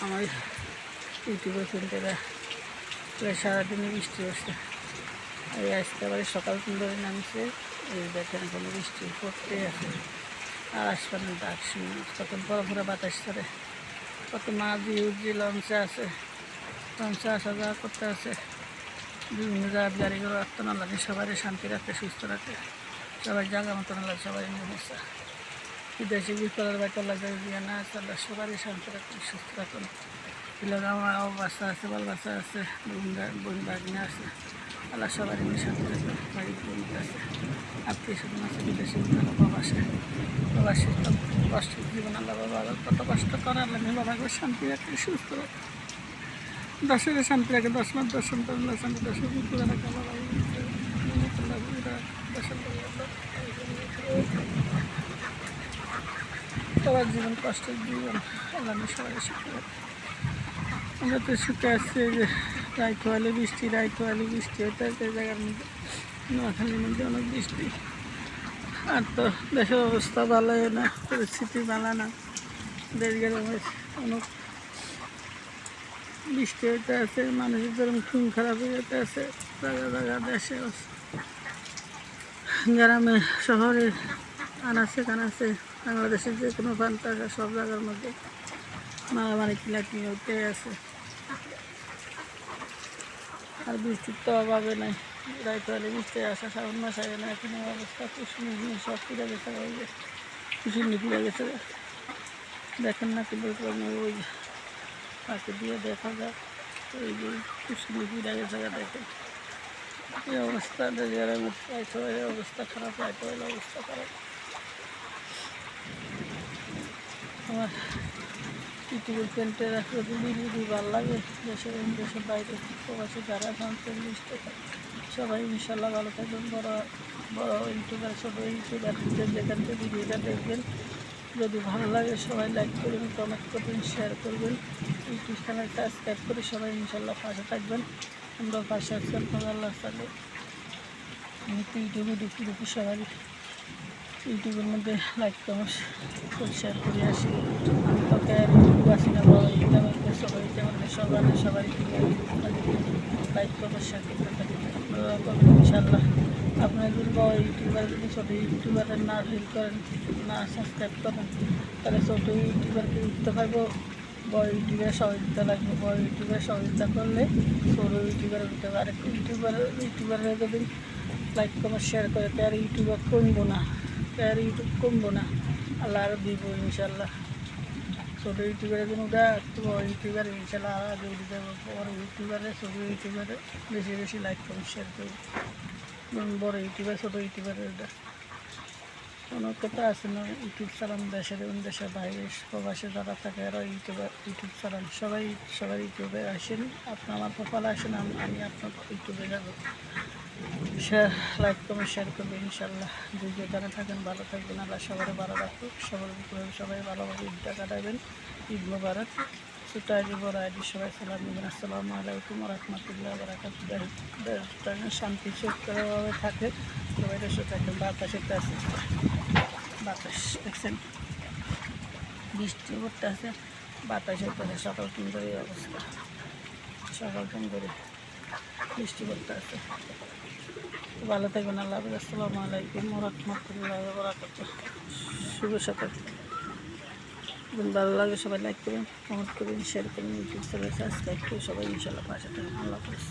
আমার ইউটিউবের ফ্রেন্ডেরা প্রায় সারাদিনই বৃষ্টি হচ্ছে। এই আজকে আবার সকাল ধরে নামছে, এই দেখেন কোনো বৃষ্টি পড়তে আছে। আর আসপানের ডাক শুনে কত বড় বড় বাতাস ধরে, কত মাছ দিয়ে লঞ্চে আছে, লঞ্চে আসা যাওয়া করতে আছে। বিভিন্ন জায়গার গাড়িগুলো রাখতে না লাগে, সবাই শান্তি রাখতে, সুস্থ রাখতে, সবাই জায়গা মতো না লাগে, সবাই সমস্যা বিদেশি বিকলার বাইকার লাগে দিয়ে না চাল্লা, সবারই শান্তি রাখুন, সুস্থ রাখুন। এলাকা আমার বাচ্চা আছে, বাল বাচ্চা আছে, বোন বাগিনা আছে, আল্লাহ সবারই নিয়ে শান্তি রাখুন। বাড়ি বোন আছে, আত্মীয় স্বজন আছে, বিদেশি প্রবাসে কষ্টের জীবন আল্লাহ বাবা কত কষ্ট করে, আল্লাহ বাবাকে শান্তি রাখে, সুস্থ রাখে, দশের শান্তি রাখে, 10 মাস দর্শন করেন, শান্তি দর্শন করে রাখে সবার জীবন কষ্টের জীবন, আল্লাহ সবাই সুখে রাখে। আমরা তো সুখে আসছি যে রায়খোয়ালি বৃষ্টি হতে আছে জায়গার মধ্যে, নোয়াখালীর মধ্যে অনেক বৃষ্টি। আর তো দেশের অবস্থা ভালো না, পরিস্থিতি ভালো না, দেশের অনেক বৃষ্টি হতে আছে, মানুষের যেরকম খুন খারাপ হয়ে যেতে আছে জায়গা দেশে, গ্রামে শহরে আনাচে কানাচে বাংলাদেশের যে কোনো প্রান্ত আছে সব জায়গার মধ্যে মারামারি কিলাকি হতে আছে। আর বৃষ্টির তো অভাবে নাই, রায়খোয়ালি বৃষ্টি আসা শ্রাবণ মাস আগে না, এখন অবস্থা কুসুমি সব ফিরে গেছে, ওই যে কুসুমি ফিরে গেছে, দেখেন না কি বলতে ওই পাখি দিয়ে দেখা যায়, ওই যে কুসুমি ফিরে গেছে, দেখেন এই অবস্থা। রায়খোয়ালি অবস্থা খারাপ, রায়খোয়ালি অবস্থা খারাপ। আমার ইউটিউবের ফ্রেন্ডেরা যদি ভিডিও ভালো লাগে, দেশের বাইরে প্রবাসী যারা লিস্টে সবাই ইনশাল্লাহ ভালো থাকবেন। বড় ইউটিউবার, ছোটো ইউটিউবার যেখান থেকে ভিডিওটা দেখবেন, যদি ভালো লাগে সবাই লাইক করবেন, কমেন্ট করবেন, শেয়ার করবেন, ইউটিউব চ্যানেল সাবস্ক্রাইব করে সবাই ইনশাল্লাহ পাশে থাকবেন। আমরা পাশে আছি আল্লাহ সালে। আমি তো ইউটিউবে ঢুকি সবাই ইউটিউবের মধ্যে লাইক কমেন্ট করে শেয়ার করে আসি। আমি তো ইউটিউব আসি না, সবাই সবাই লাইক করবে, শেয়ার করতে থাকি, ইনশাল্লাহ। আপনারা যদি বড় ইউটিউবার, যদি ছোটো ইউটিউবারের না হেল্প করেন, না সাবস্ক্রাইব করেন, তাহলে ছোটো ইউটিউবারকে উঠতে পারবো, বড় ইউটিউবের সহযোগিতা লাগবে। বড় ইউটিউবের সহযোগিতা করলে ছোটো ইউটিউবার উঠতে পারে। ইউটিউবাররা যদি লাইক কমেন্ট শেয়ার করে, তার ইউটিউবার কমবো না, আল্লাহ আরও দিব ইনশাল্লাহ। ছোটো ইউটিউবারের জন্য বড় ইউটিউবার ইনশাল্লাহ আরও দিয়ে দেবো। বড় ছোটো ইউটিউবারে বেশি লাইক কমেন্ট শেয়ার করবো। বড় ইউটিউবার ছোটো ইউটিউবারের কোনো কথা আছে না, ইউটিউব চালান দেশের বাইরে প্রবাসে যারা থাকে এরা ইউটিউব চালান, সবাই ইউটিউবে আসেন, আপনার আমার কপালে আসেন, আমি আপনার ইউটিউবে যাবো। লাইক কমেন্ট শেয়ার করবেন ইনশাল্লাহ। যে যেখানে থাকেন ভালো থাকবেন, আল্লাহ সবাই ভালো রাখুক, সবাই ভালোভাবে ঈদটা কাটাবেন। ঈদ মোবারক। ছোটো আইডি বড় আইডি সবাই সালাম দেবেন। আসসালামু আলাইকুম রহমতুল্লাহ বারাকাতুহু। শান্তি সুখভাবে থাকে, সবাই দেশে থাকেন। বাতাস দেখছেন, বৃষ্টি পড়তে আছে, বাতাস হচ্ছে, সকাল ধরে অবস্থা, সকাল ধরে বৃষ্টি পড়তে আছে। ভালো থাকবেন, আল্লাহ হাফেজ। আসসালামু আলাইকুম রহমতুল্লাহ বারাকাতুহু। শুভ সকাল। ভালো লাগে সবাই লাইক করবেন, কমেন্ট করবেন, শেয়ার করবেন, ইউটিউব চ্যানেল সাবস্ক্রাইব করে সবাই ইনশাল্লাহ পাশে থাকবেন। আল্লাহ হাফেজ।